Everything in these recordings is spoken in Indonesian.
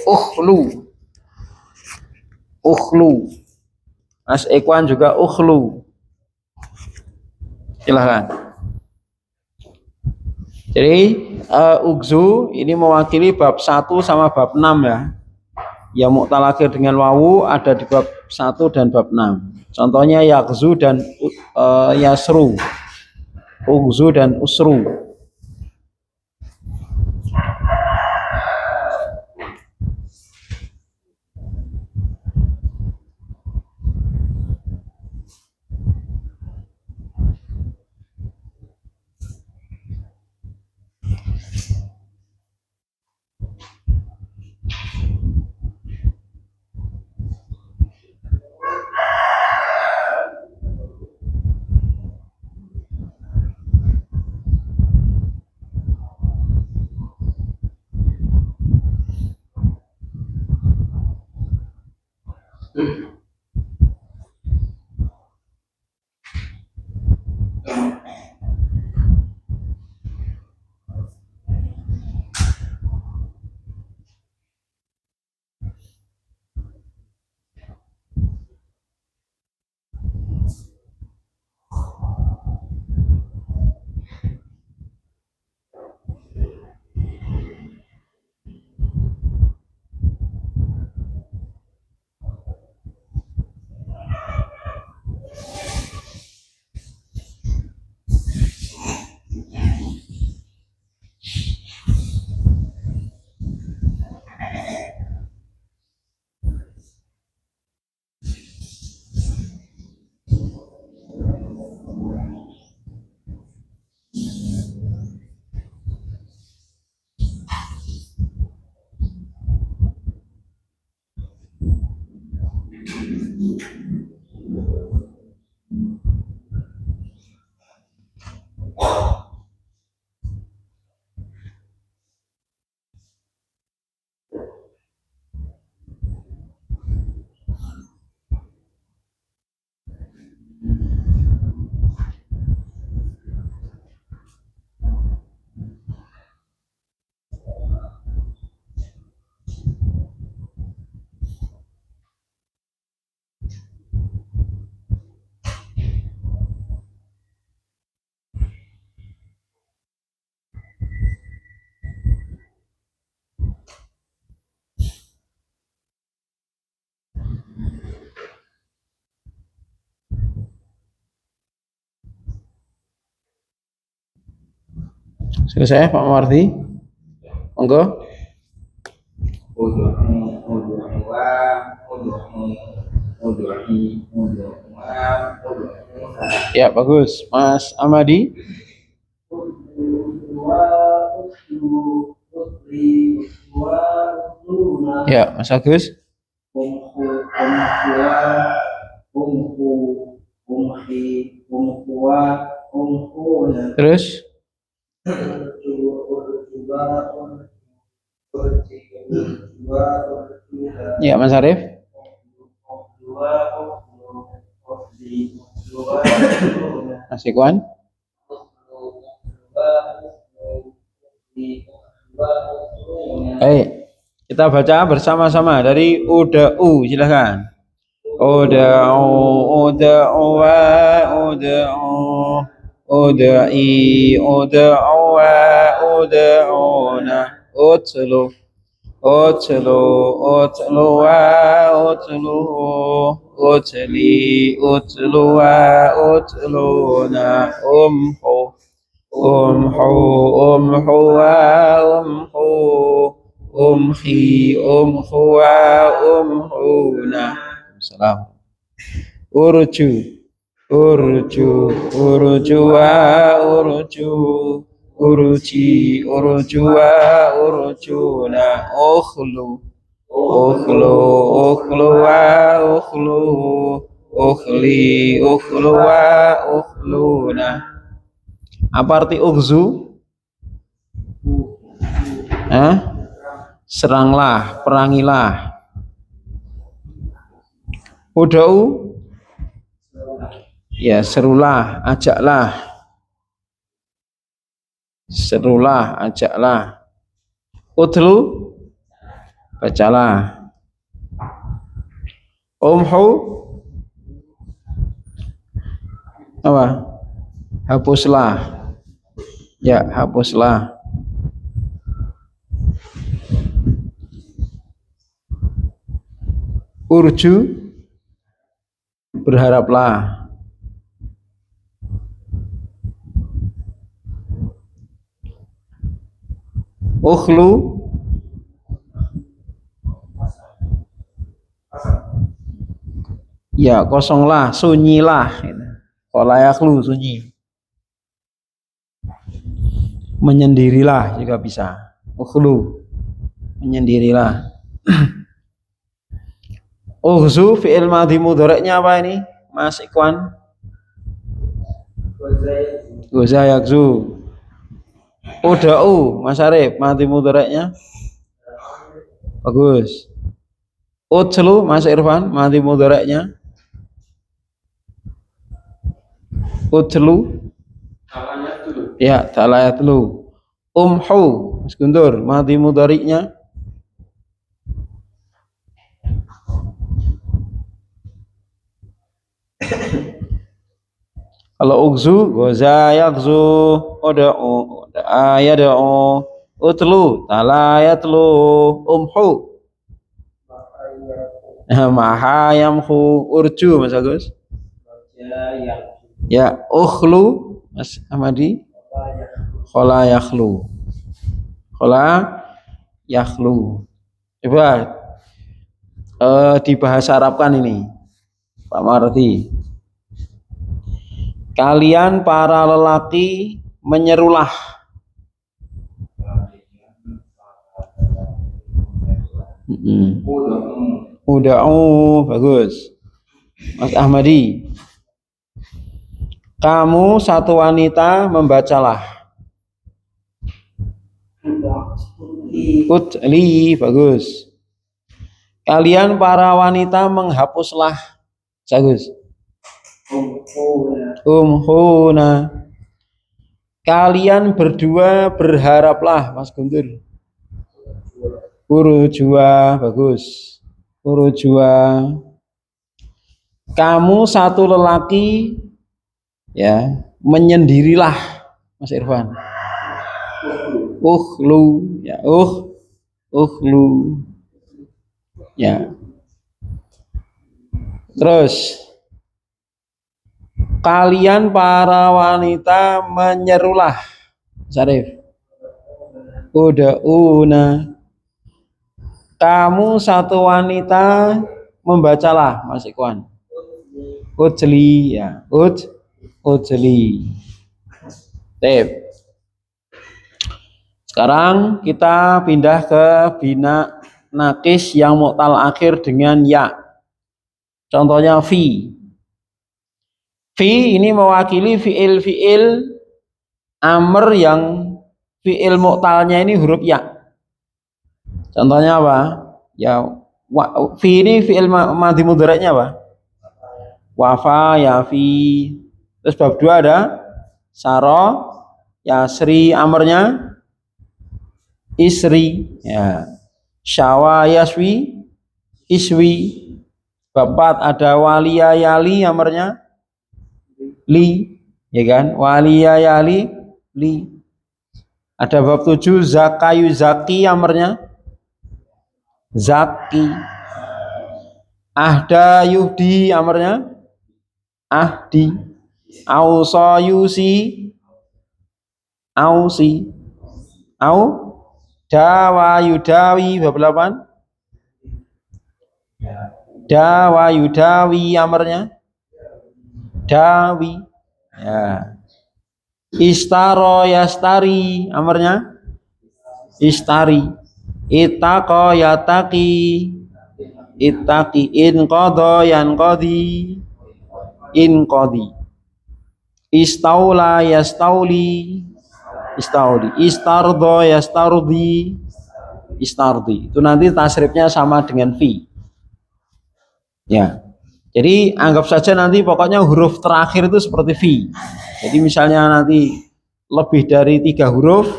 Ukhlu. Ukhlu. Mas Ekwan juga ukhlu. Silahkan. Jadi ugzu ini mewakili bab 1 sama bab 6 ya. Yang mu'talakir dengan wawu ada di bab 1 dan bab 6. Contohnya yakzu dan yasru. Ugzu dan usru. Selesai Pak Mardi? Monggo. Ya bagus, Mas Amadi. Ya Mas Agus. Terus? Ya Mas Arif. Mas Ikwan. Baik, kita baca bersama-sama dari uda'u, silahkan. Uda'u, uda'u wa uda'u, uda'i, uda'u wa uda'una, utlu, utlu, utlu wa utlu, utli, utlu wa utluna, umhu, umhu, umhu wa umhu, umhi, umhu wa umhuna. Salam. Urju, urju, urju wa urju, urji, urju wa urjuna, ukhlu, ukhlu, ukhlu wa ukhlu, ukhli, ukhlu wa ukhluna. Apa arti ukhzu? Seranglah, perangilah. Uda'u, ya serulah, ajaklah. Serulah, ajaklah. Utlu, bacalah. Umhu apa? Hapuslah. Ya, hapuslah. Urju, berharaplah. Ukhlu, ya kosonglah, sunyilah. Qala yakhlu, sunyi. Menyendirilah juga bisa. Ukhlu, menyendirilah. Ukhzu fi'il madhi mudhari'nya apa ini? Mas Ikhwan? Goza yakzu. Uda'u, Mas Arif, madhi mudhari'nya? Bagus. Utlu, Mas Irfan, madhi mudhari'nya? Utlu. Ya, talayatlu. Umhu, Mas Guntur, madhi mudhari'nya? Kalau ugzu, goza yakzu, uda'u, yada'u, utlu, talayatlu, umhu, maha yamhu, urju, Mas Agus. Ya, ukhlu, Mas Ahmadi. Khola yakhlu. Khola yakhlu. Coba dibahasa Arabkan ini, Pak Marti. Kalian para lelaki menyerulah. Uda'u, bagus. Mas Ahmadi. Kamu satu wanita membacalah. Utli, bagus. Kalian para wanita menghapuslah. Bagus. Umhuna. Kalian berdua berharaplah, Mas Guntur. Urujua, bagus. Urujua. Kamu satu lelaki, ya, menyendirilah, Mas Irfan. Ukhlu, ya, ukhlu, ya. Terus kalian para wanita menyerulah, Syarif. Uda'una. Kamu satu wanita membacalah, Mas Ikhwan. Ujli, ya, ujli. Tep. Sekarang kita pindah ke bina nakis yang mu'tal akhir dengan ya. Contohnya fi. Fi ini mewakili fi'il amr yang fi'il mu'talnya ini huruf ya. Contohnya apa? Ya, fi ini fi'il madhi mudhari'nya apa? Wafa, yafi. Terus bab 2 ada saro, yasri, amrnya isri, ya. Syawa, yaswi, iswi. Bab 4 ada waliya, yali, amrnya li, ya kan? Waliya, yali, li. Ada bab 7 zakayu, zaki, amrnya zaki. Ahda, yuhdi, amrnya ahdi. Ausa, yusi, ausi. Au dawa, yudawi, bab 8. Dawa, yudawi, amrnya dawi, ya. Istaro, yastari, amrnya istari. Ittaqo, yataqi, ittaqi. Inqadha, yanqadhi, inqadhi. Istaula, yastauli, istauli. Istardha, yastardi, istardi. Itu nanti tasrifnya sama dengan fi, ya. Jadi anggap saja nanti pokoknya huruf terakhir itu seperti fi. Jadi misalnya nanti lebih dari 3 huruf,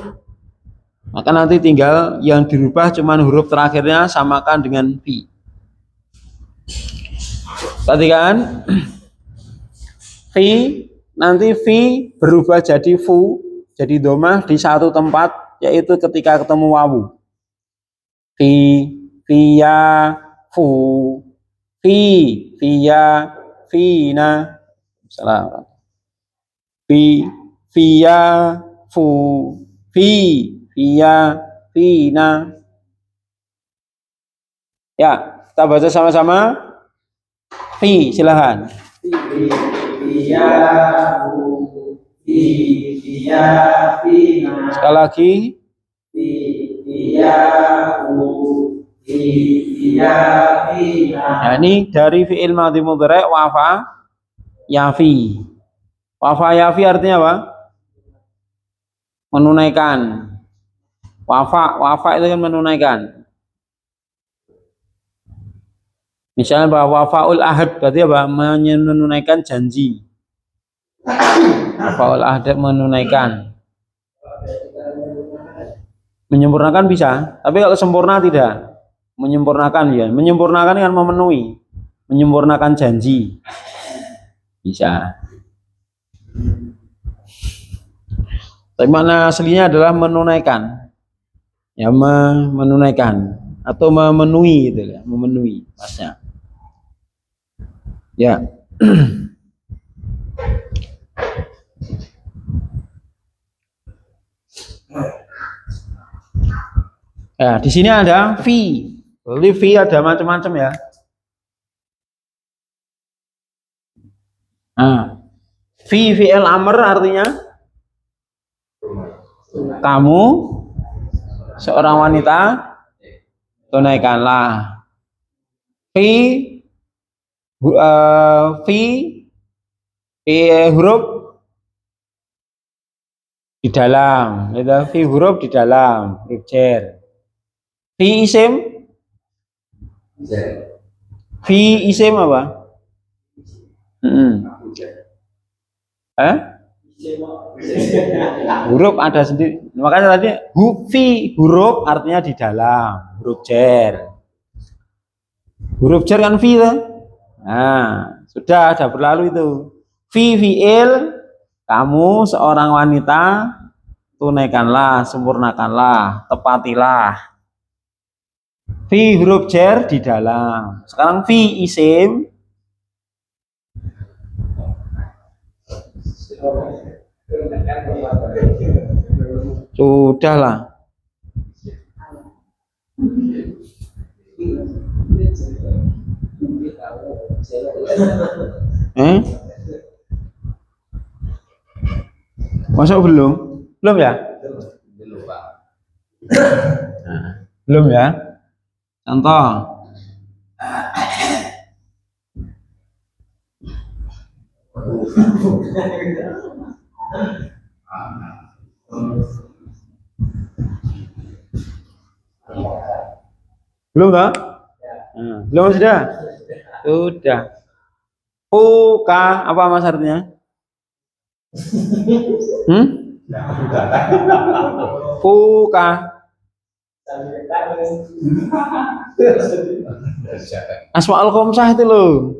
Maka nanti tinggal yang dirubah cuman huruf terakhirnya samakan dengan fi. Perhatikan, fi nanti fi berubah jadi fu, jadi domah di satu tempat, yaitu ketika ketemu wawu. Fi, fiya, fu, fi, fiya, fina. Salah. Fi, fiya, fu, fi, fiya, fina. Ya, kita baca sama-sama. Fi, silahkan. Fiya, fu, fi, fiya, fina. Sekali lagi. Fi, fiya, fu, fi, fiya, fina. Nah, ini dari fi'il madhi mudhari' wafa yafi. Wafa yafi artinya apa? Menunaikan. Wafa itu kan menunaikan. Misalnya bahwa wafaul ahad berarti apa? Menunaikan janji. Wafaul ahad menunaikan. Menyempurnakan bisa, tapi kalau sempurna tidak. Menyempurnakan ya, menyempurnakan kan memenuhi, menyempurnakan janji. Bisa. Tapi makna aslinya adalah menunaikan. Ya, menunaikan atau memenuhi gitu ya, memenuhi pasnya. Ya. Ya, di sini ada fi. Jadi fi ada macam-macam ya. Nah, fi fi'il amr artinya kamu seorang wanita tunaikanlah. Fi huruf di dalam, itu fi huruf di dalam, huruf jar. Fi isim, fi isim apa? Huruf ada sendiri. Makanya tadi fi huruf artinya di dalam, huruf jar. Huruf jar kan fi lah. Nah, sudah ada berlalu itu. Fi fi'il, kamu seorang wanita tunaikanlah, sempurnakanlah, tepatilah. Fi huruf jar di dalam. Sekarang fi isim. Sudahlah. Masa belum? Belum ya? Belum, Pak. Nah, belum ya? Contoh. Belum kan? Belum sudah? Sudah. Fuka apa mas artinya? Fuka. Asmaul khamsah itu loh.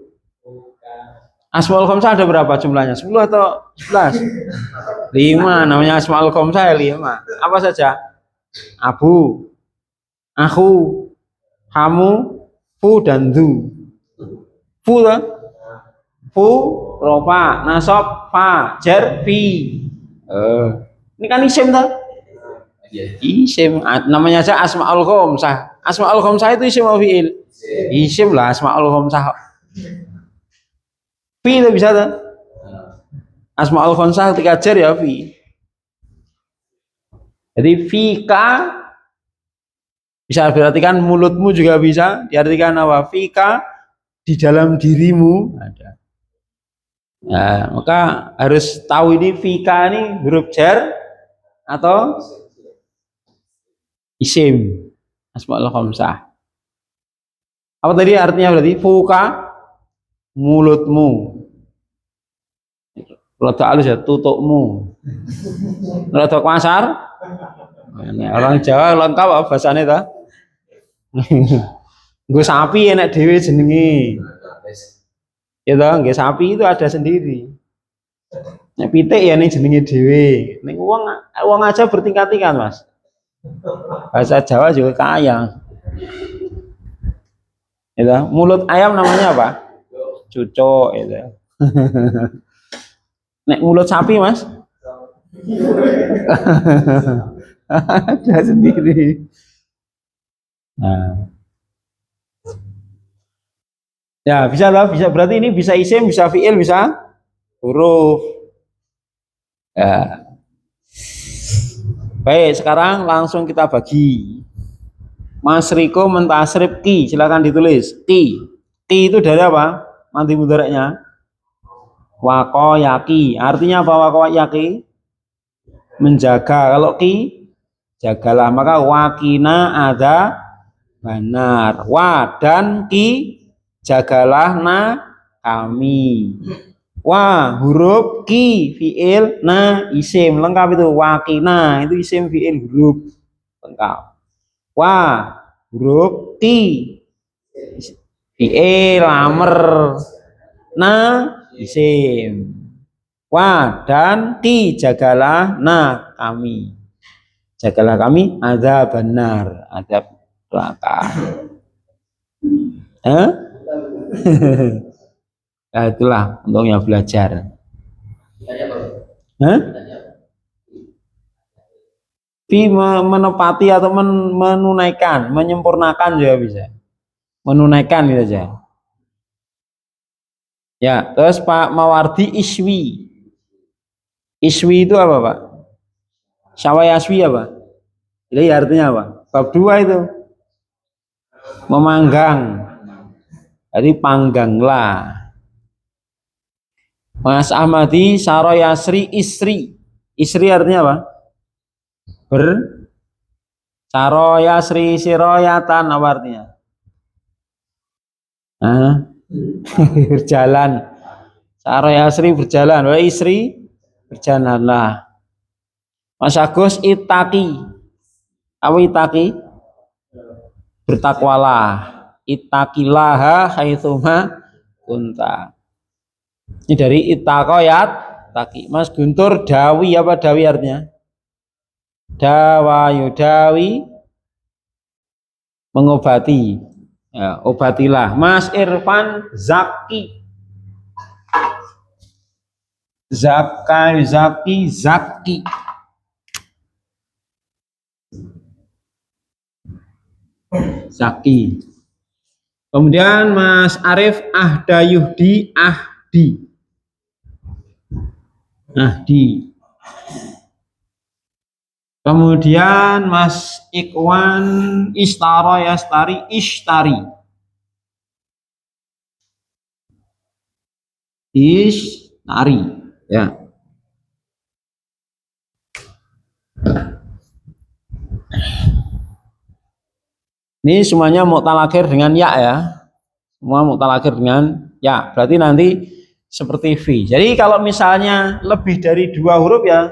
Asmaul khamsah ada berapa jumlahnya? 10 atau 11? 5, namanya asmaul khamsah 5. Apa saja? Abu, aku, kamu, fu dan du. Fu lah. Fu, rofa, nasab, fa, jar, fi. Ini kan isim tuh. Isim, namanya aja asmaul khamsah. Asmaul khamsah itu isim atau fi'il? Isim lah asmaul khamsah. Fi itu bisa tuh. Asmaul khamsah ketika jar ya fi. Jadi fika bisa diartikan mulutmu, juga bisa diartikan apa? Fika di dalam dirimu ada. Nah, maka harus tahu ini fika ini huruf jar atau isim asmaul khamsah. Apa tadi artinya berarti? Fuka mulutmu. Rada halus ya, tutupmu. Rada kasar Nah, orang Jawa lengkap apa bahasane ta? Nggo sapi enak dhewe jenenge. Ya toh, nggih sapi itu ada sendiri. Nek pitik ya ning jenenge dhewe. Ning wong aja bertingkat-tingkat, Mas. Bahasa Jawa juga kaya. Ya toh, mulut ayam namanya apa? Cucuk itu. Nek mulut sapi, Mas? Ada sendiri. Nah, ya bisa lah, bisa berarti ini bisa isim, bisa fiil, bisa huruf. Ya. Baik, sekarang langsung kita bagi. Mas Riko mentasrif ki, silakan ditulis. Ki. Ki itu dari apa? Mandi mudaraknya. Wako yaki. Artinya apa wako yaki? Menjaga. Kalau ki, jagalah. Maka wakina ada benar. Wa dan ki, jagalah na kami. Wa huruf ki fiil na isim lengkap itu wakina itu isim fiil huruf lengkap. Wa huruf ki fiil amer na isim. Wa dan ki jagalah na kami. Jagalah kami ada benar ada belakang. Nah, itulah untungnya belajar. Hah? Fi menepati atau menunaikan, menyempurnakan juga bisa. Menunaikan gitu aja. Ya, terus Pak Mawardi iswi. Iswi itu apa, Pak? Syawayaswi apa? Jadi artinya apa? Bab 2 itu. Memanggang. Jadi pangganglah. Mas Ahmadi Saroyasri istri. Istri artinya apa? Ber Saroyasri siroyatan apa artinya? Berjalan. Saroyasri berjalan. Wah istri berjalanlah. Mas Agus itaki. Apa itaki? Bertakwalah. Itakilaha haitsuma kunta. Ini dari itakoyat taki. Mas Guntur dawi apa dawi artinya? Dawa yudawi mengobati. Ya, obatilah. Mas Irfan zaki. Zakai zaki zaki. Zaki. Kemudian Mas Arif Ahdayuhdi Ahdi. Ahdi. Kemudian Mas Ikwan Istaro Yastari Ishtari. Ishtari. Ya. Ini semuanya muktalakhir dengan ya ya. Semua muktalakhir dengan ya. Berarti nanti seperti V. Jadi kalau misalnya lebih dari 2 huruf ya.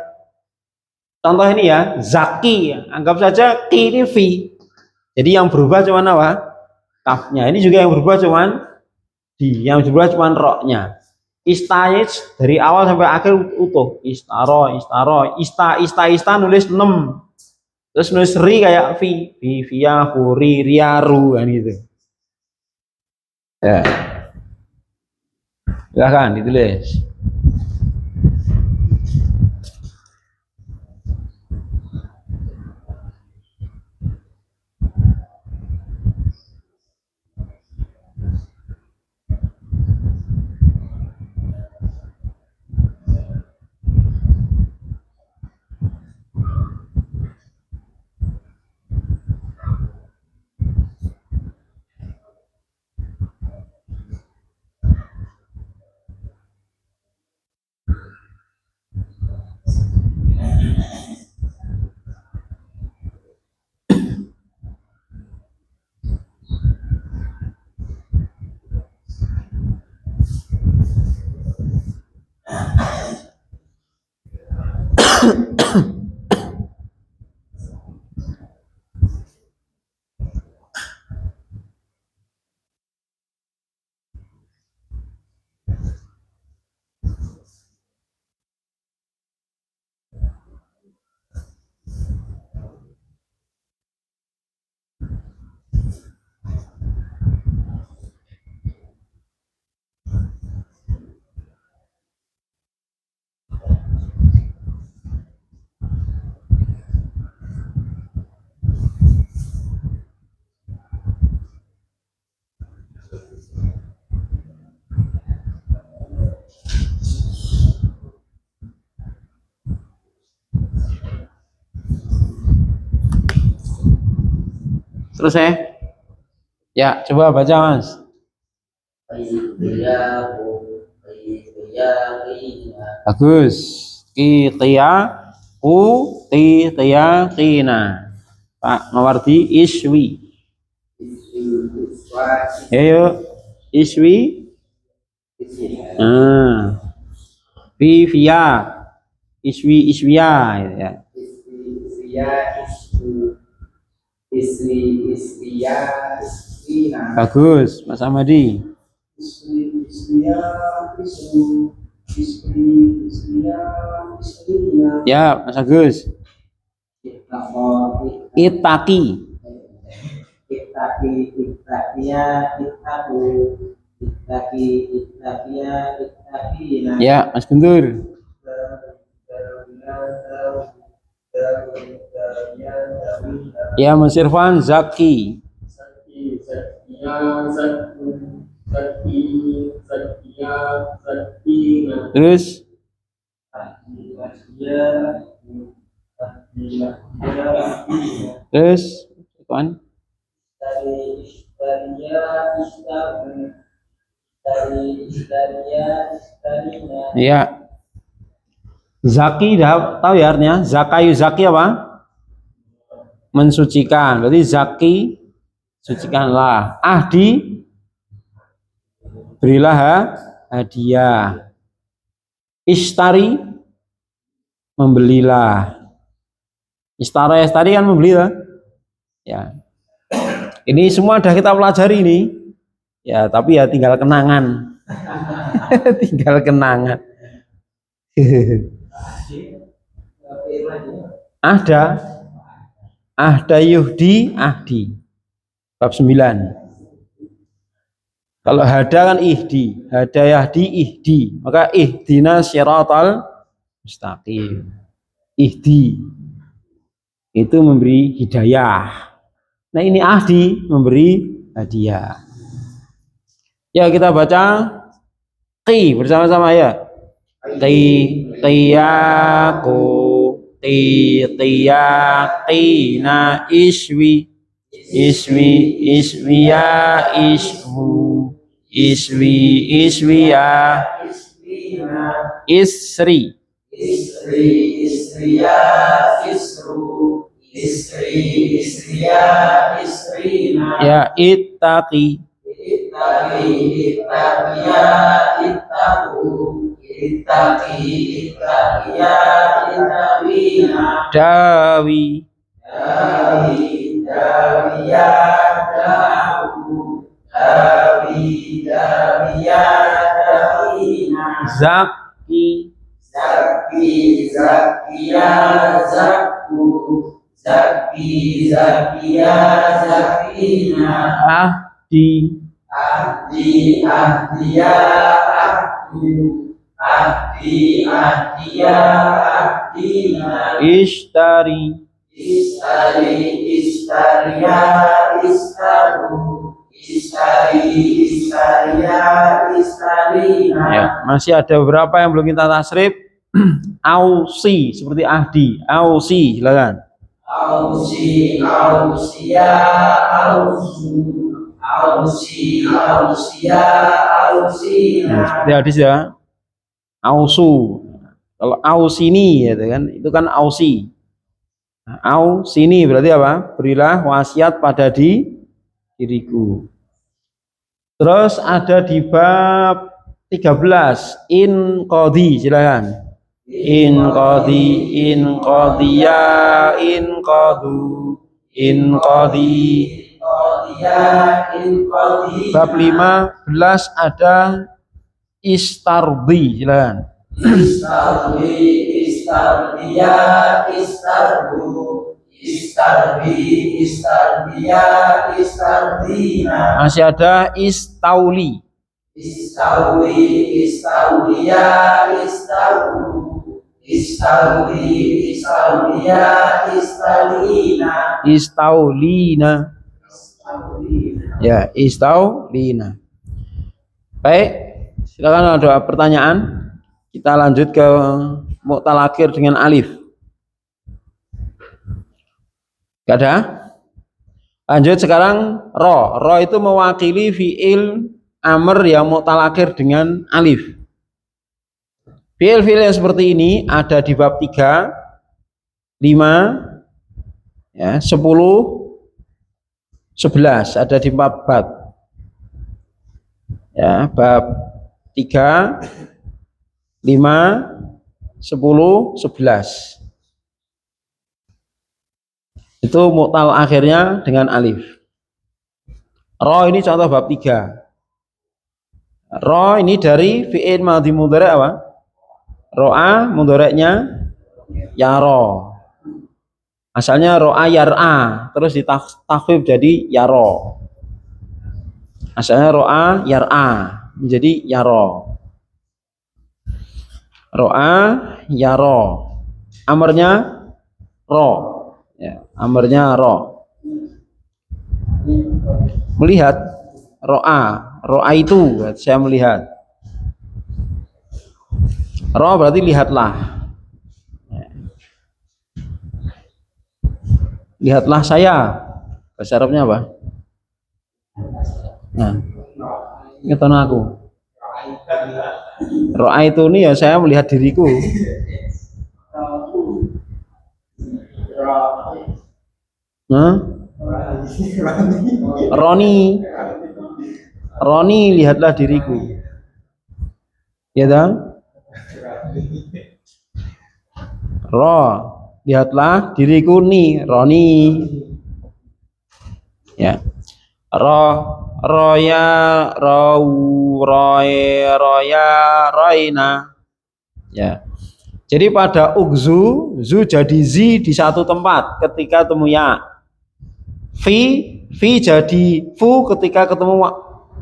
Contoh ini ya, Zaki. Anggap saja Ki ini V. Jadi yang berubah cuma apa? Kafnya. Ini juga yang berubah cuma di. Yang berubah cuma roknya. Istais dari awal sampai akhir utuh. Istaro, istaro, ista nulis 6. Terus nulis ri kayak vi, via, huri, riaru kan gitu. Ya. Silahkan ditulis. Terus ya coba baca Mas. Bagus. Qiyaqina. Pak Mawardi iswi. Ayo iswi. Via iswiya ya. Bagus Mas Amadi. Ya Mas Agus. Itaki. Ya Mas Guntur. Ya Mas Irfan. Zaki. Terus kan ya zaki tahu ya artinya zakayu zaki apa mensucikan berarti zaki sucikanlah ahdi berilah hadiah istari membelilah istari kan membeli ya ini semua sudah kita pelajari ini ya tapi ya tinggal kenangan tinggal kenangan ahda yuhdi ahdi bab 9 kalau hada kan ihdi hada yahdi ihdi maka ihdina syiratal mustaqim ihdi itu memberi hidayah. Nah ini ahdi memberi hadiah. Ya kita baca qi bersama-sama ya. Qiyaku qiyaqina iswiya iswiya isriya ya ittaqi dawi zaki ahdi ishtari ya, masih ada beberapa yang belum kita tasrif. Ausi seperti ahdi, ausi silakan. Seperti hadis ya. Ausu. Kalau ausini ya kan, itu kan ausi. Ausini berarti apa? Berilah wasiat pada diriku. Terus ada di bab 13 in qadi silakan. In qadi bab 15 ada istardi silakan. Masih ada istauli. Istaulina. Ya, istaulina. Baik, silakan ada pertanyaan. Kita lanjut ke mu'talakir dengan alif. Gak ada? Lanjut sekarang ro. Ro itu mewakili fiil amr yang mu'tal akhir dengan alif. Fiil-fiil yang seperti ini ada di bab 3, 5, ya, 10, 11 ada di bab ya, bab 3, 5, 10, 11. Itu mu'tal akhirnya dengan alif. Ro ini contoh bab 3. Ro ini dari fi'il madhi mudhari' apa? Ro'a mudhari'nya yaro. Asalnya ro'a yar'a, terus ditakhfif jadi yaro. Asalnya ro'a yar'a menjadi yaro. Ro'a yaro. Amarnya ro. Ya, amarnya ro. Melihat ro'a itu saya melihat. Ro berarti lihatlah. Lihatlah saya. Bahasa Arabnya apa? Nah, ngeten aku. Ro'a itu nih ya saya melihat diriku. Nah, Roni lihatlah diriku. Ya dong? Ro, lihatlah diriku nih, Roni. Ya. Roya, roya, roina. Ya. Jadi pada ukzu, zu jadi zi di satu tempat ketika temu ya. Fi jadi fu ketika ketemu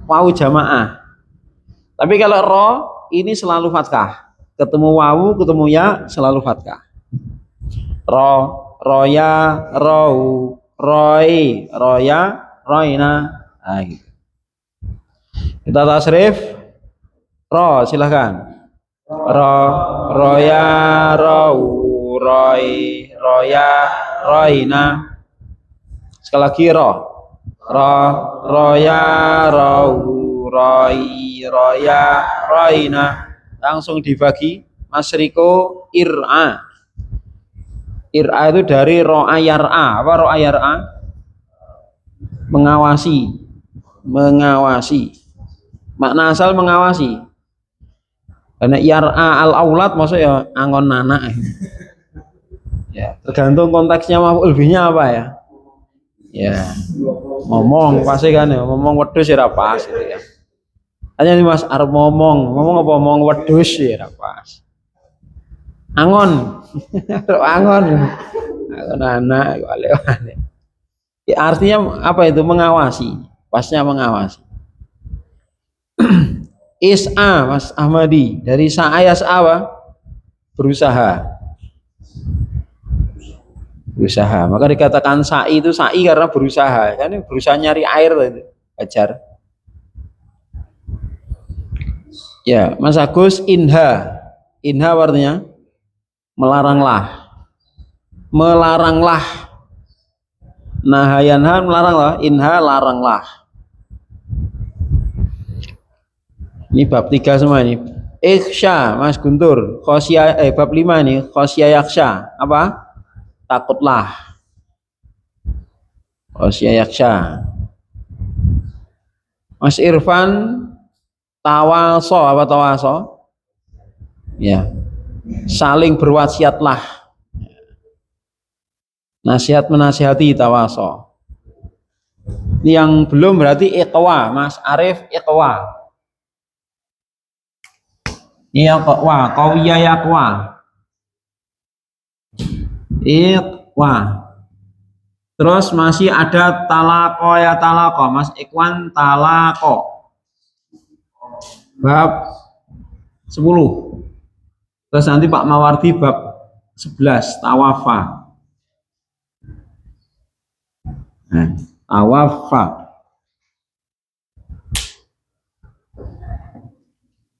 wawu jamaah. Tapi kalau ro ini selalu fathah. Ketemu wawu, ketemu ya selalu fathah. Ro, roya, rou, roi, roya, roina. Nah, gitu. Kita tasrif. Ro, silahkan. Ro, roya, rou, roi, roya, roina. Sekali lagi ro, roya, rou, roi, roya, roina. Langsung dibagi. Mas Riko ir'a. Ir'a itu dari ro'a yar'a. Apa ro'a yar'a? Mengawasi. Makna asal mengawasi. Karena yar'a al-aulad maksudnya angon anak. Ya, tergantung konteksnya maf'ul bihnya apa ya. Ya, ngomong pasti kan ya, ngomong wedhus ya pas gitu ya. Hanya nih Mas arep ngomong apa ngomong wedhus ya pas. Angon. Angon. Angon anak wale-wale. Ya, artinya apa itu? Mengawasi. Pasnya mengawasi. Is'a Mas Ahmadi dari sa'ayas apa? Berusaha. Maka dikatakan sa'i itu sa'i karena berusaha. Kan berusaha nyari air itu. Ajar. Ya, Mas Agus inha. Inha artinya melaranglah. Nahayanha melaranglah, inha laranglah. Ini bab 3 semua ini. Ikhsya Mas Guntur, khosya bab 5 nih, khosya yaksha. Apa? Takutlah. Khosya yaksha. Mas Irfan tawaso, apa tawaso? Ya. Saling berwasiatlah. Nasihat menasihati tawaso. Ini yang belum berarti iqwa, Mas Arif iqwa. Ini iqwa, qawiyya yaqwa. Iqwa. Terus masih ada talaqo ya talaqo, Mas Ikhwan talaqo. Bab 10. Terus nanti Pak Mawardi bab 11 tawafa. Nah, tawafa.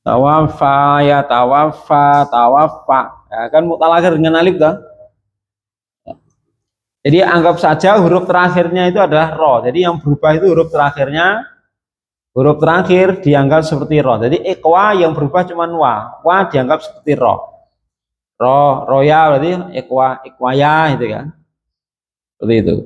Tawafa ya tawafa. Ya, kan mu'tal akhir dengan alif dah. Jadi anggap saja huruf terakhirnya itu adalah ro. Jadi yang berubah itu huruf terakhirnya, huruf terakhir dianggap seperti ro. Jadi ikwa yang berubah cuma wa dianggap seperti ro. Roya berarti ikwaya itu kan. Seperti itu.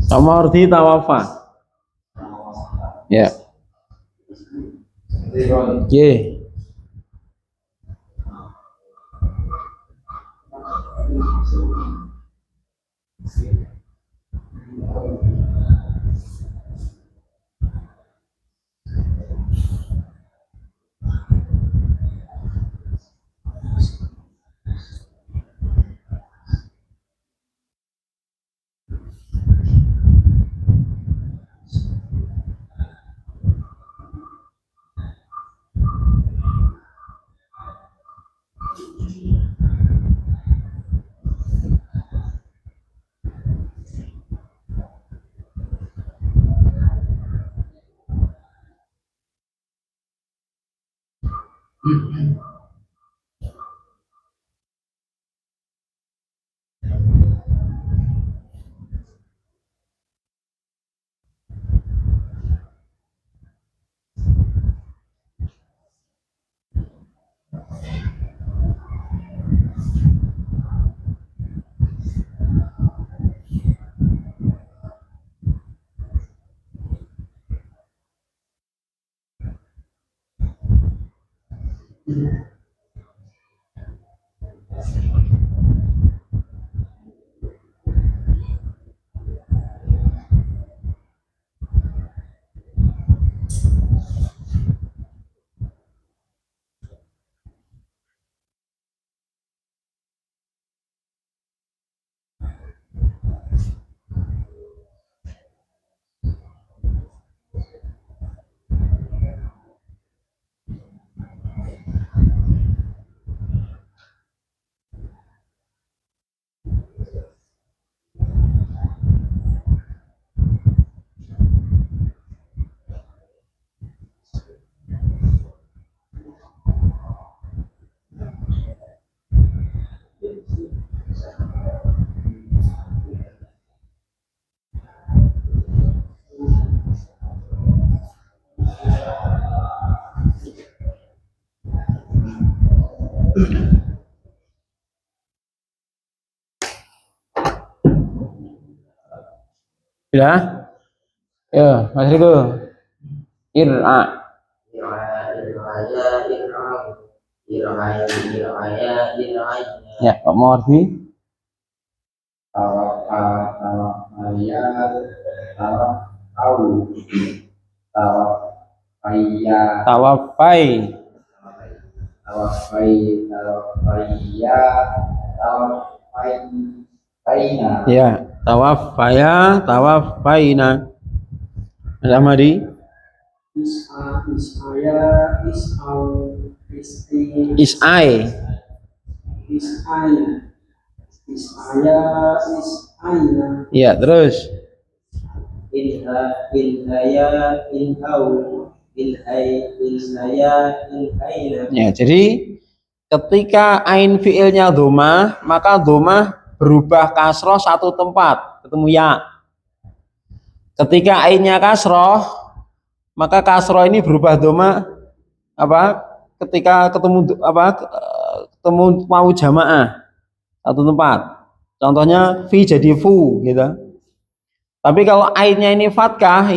Sama arti tawafa. Ya. Ye. Ya. Ya, Mas Riko. Ir'a. Ya, Pak Morfi. Tawafai. Ya, tawafaina. Sama di isai. Ya, terus. Inhaya, inhau, Ya, jadi ketika ain fiilnya domah, maka domah berubah kasroh satu tempat, ketemu ya. Ketika ainnya kasroh, maka kasroh ini berubah domah apa? Ketika ketemu ketemu mau jamaah satu tempat. Contohnya fi jadi fu gitu. Tapi kalau ainnya ini fatkah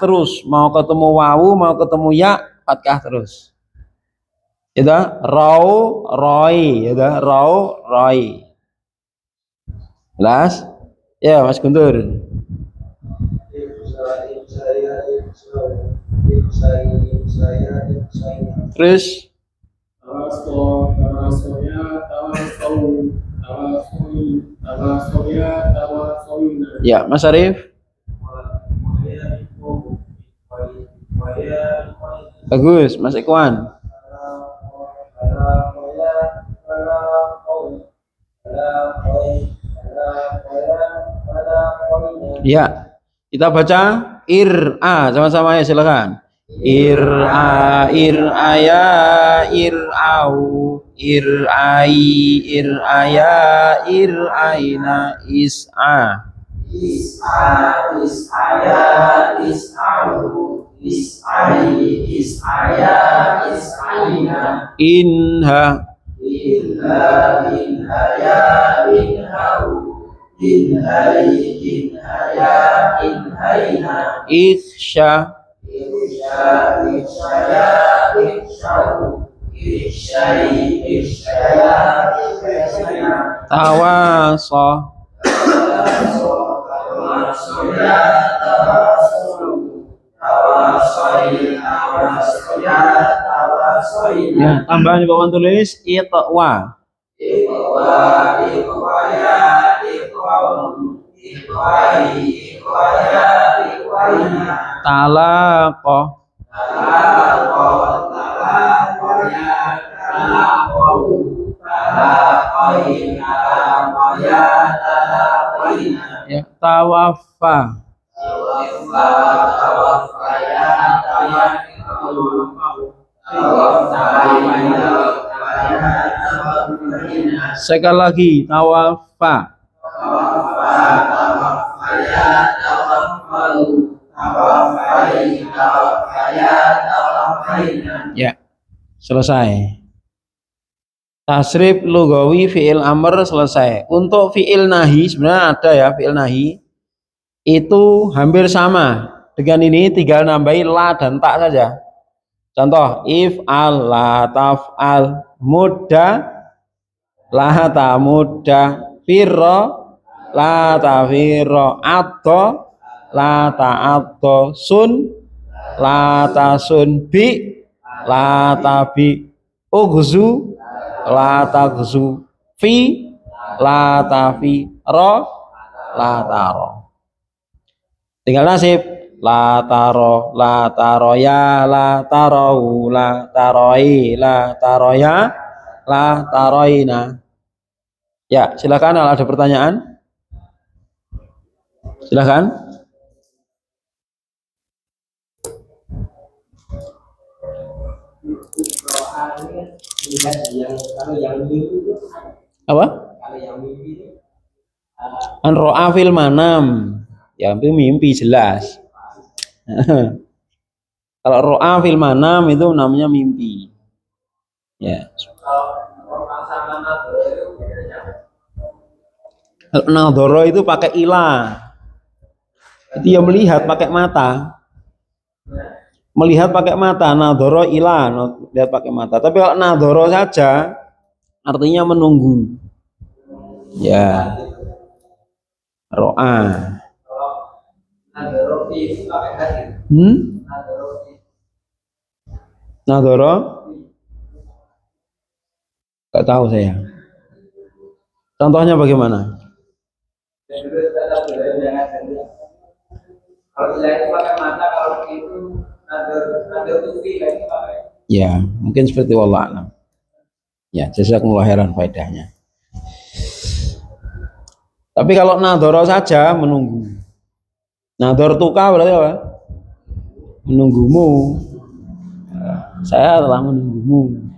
terus, mau ketemu wawu, mau ketemu ya, fatkah terus. Gitu, raw, roy, gitu, raw, roy. Jelas? Ya, Mas Guntur. Terus ya, Mas Arif. Bagus, Mas Ikhwan. Ya, kita baca ir-a sama-sama ya, silakan. Ir-a, ir-aya, ir-au, ir-ai, ir-aya, ir-aina, is-a. Is-a, is-aya, is-au, is-ai, is-aya, is-aina. Inha, inha, inhaya, inhau, inhai, inhaya, inhaina. Ikhsha, ikhsha, ikhshaya, ikhshau, ikhshai, ikhshaya, ikhshayna. Tawasa, tawaso, tawasoya, tawasolu, tawasoi, tawasoya, tawasoina. Ya, tambahan bawaan tulis itwa. Itwa, itwaya, itwau, itwai, itwaya, itwaina. Talaqa, talaqa, talaqoya, talaqou, talaqoi, talaqoya, talaqoina. Ya, tawaffa, tawaffa, tawaffaya, tawaffau, tawaffaya, tawaffaya. Sekali lagi, tawaffa, tawaffa, tawaffaya, tawaffau, tawafai, tawafaya, tawafaina. Ya, selesai. Tasrif lugawi fi'il amr selesai. Untuk fi'il nahi sebenarnya ada ya, fi'il nahi itu hampir sama dengan ini, tinggal nambahin la dan tak saja. Contoh, if al la taf'al, muda la ta muda, firro la ta firro, addo la ta addo, sun la ta sun, bi la ta bi, ughzu la ta ghzu, fi la ta fi, ro la ta ro. Tinggal nasib la taro, la taroya, la tarau, la taroi, la taroya, la taroina. Ya, silakan kalau ada pertanyaan. Silakan. Apa? An ro'a fil manam. Ya, itu mimpi jelas. Kalau ro'a fil manam itu namanya mimpi. Ya. Kalau nadhara itu pakai ilah. Itu yang melihat pakai mata. Melihat pakai mata, nadhara ilah, lihat pakai mata. Tapi kalau nadhara saja artinya menunggu. Ya. Ro'a. Nadhara? Gak tahu saya. Contohnya bagaimana? Ya, mungkin seperti wallah alam. Ya, jazakumullah khairan faedahnya. Tapi kalau nadhara saja menunggu. Nadhar tuka berarti apa? Menunggumu. Saya telah menunggumu.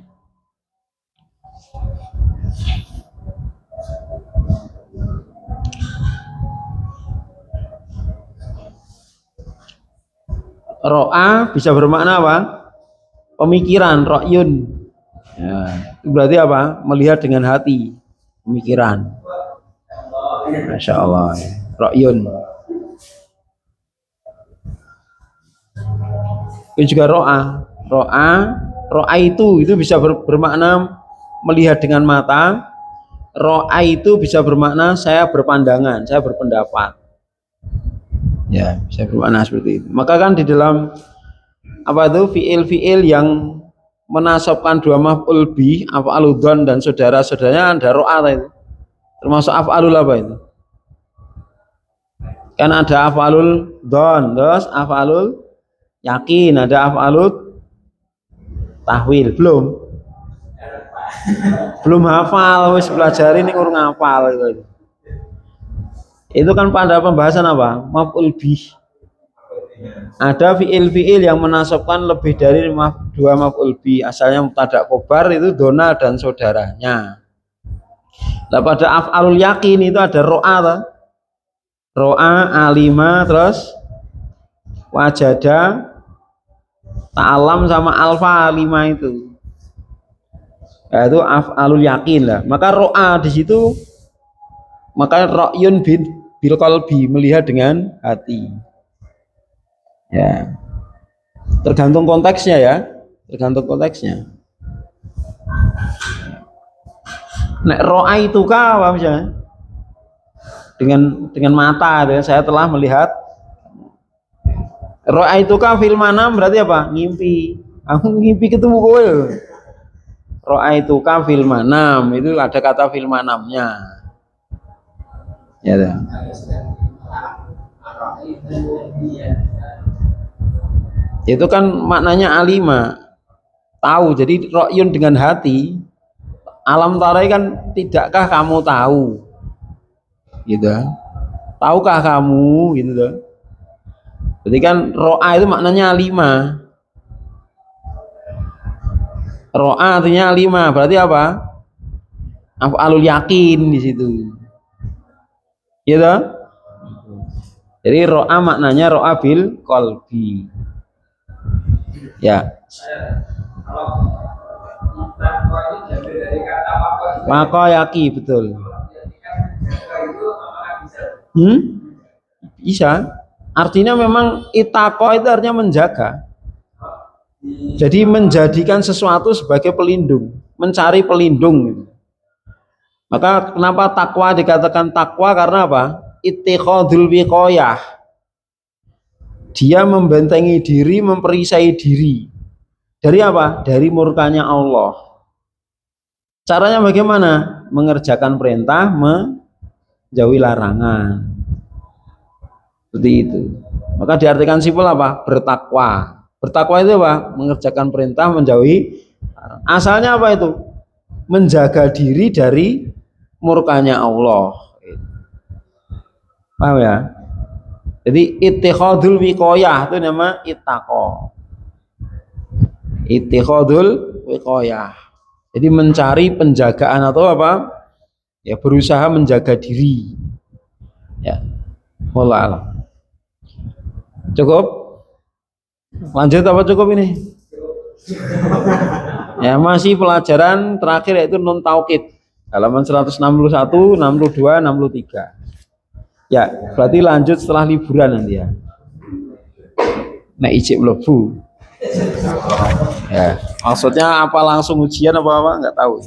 Ro'a bisa bermakna apa? Pemikiran, ro'yun. Ya, itu berarti apa? Melihat dengan hati, pemikiran. Masya Allah. Ro'yun. Itu juga ro'a. Ro'a itu bisa bermakna melihat dengan mata. Ro'a itu bisa bermakna saya berpandangan, saya berpendapat. Ya, bisa bermakna seperti itu. Maka kan di dalam apa itu fiil yang menasabkan dua maf'ul bi, af'alul dzon dan saudara-saudaranya ada ro'a itu. Termasuk af'alul apa itu? Kan ada af'alul dzon, terus af'alul yakin, ada af'alul tahwil. Belum hafal, wis pelajari ini urung hafal gitu. Itu kan pada pembahasan apa? Maf'ul bih. Ada fiil yang menasabkan lebih dari dua maf'ul bih. Asalnya mubtada khobar itu dona dan saudaranya. Nah pada af'alul yakin itu ada ro'a. Ro'a, alima, terus wajada, ta'alam sama alfa lima itu. Ya, itu af'alul yakin lah. Maka ro'a di situ maka ro'yun bil qalbi, melihat dengan hati. Ya. Tergantung konteksnya ya. Tergantung konteksnya. Nek ro'a itu kah apa misalnya? Dengan mata ya, saya telah melihat. Ro'a itu kah fil manam berarti apa? Ngimpi. Aku ngimpi ketemu kowe. Ro'a itu kah fil manam, itu ada kata fil manamnya. Ya. Itu kan maknanya alima, tahu. Jadi ro'yun dengan hati. Alam tarai kan tidakkah kamu tahu? Gitu. Tahukah kamu gitu. Jadi kan ro'a itu maknanya alima. Ro'a artinya alima, berarti apa? Af'alul yakin di situ. Gitu. Jadi ro'a maknanya ro'a bil qalbi. Ya. Maka yaki betul. Bisa. Artinya memang itaqo itu artinya menjaga. Jadi menjadikan sesuatu sebagai pelindung, mencari pelindung. Maka kenapa takwa dikatakan takwa? Karena apa? Ittikhadul wiqayah. Dia membentengi diri, memperisai diri. Dari apa? Dari murkanya Allah. Caranya bagaimana? Mengerjakan perintah, menjauhi larangan. Seperti itu. Maka diartikan simpel apa? Bertakwa. Bertakwa itu apa? Mengerjakan perintah, menjauhi. Asalnya apa itu? Menjaga diri dari murkanya Allah. Paham ya? Jadi ittikhadul wiqayah itu nama ittaqo. Ittikhadul wiqayah. Jadi mencari penjagaan atau apa? Ya berusaha menjaga diri. Ya. Wallah alam. Cukup? Lanjut apa cukup ini? Ya masih pelajaran terakhir yaitu nun taukid. Halaman 161, 62, 63. Ya, berarti lanjut setelah liburan nanti ya. Nah, ijib mlebu. Ya, maksudnya apa langsung ujian apa nggak tahu.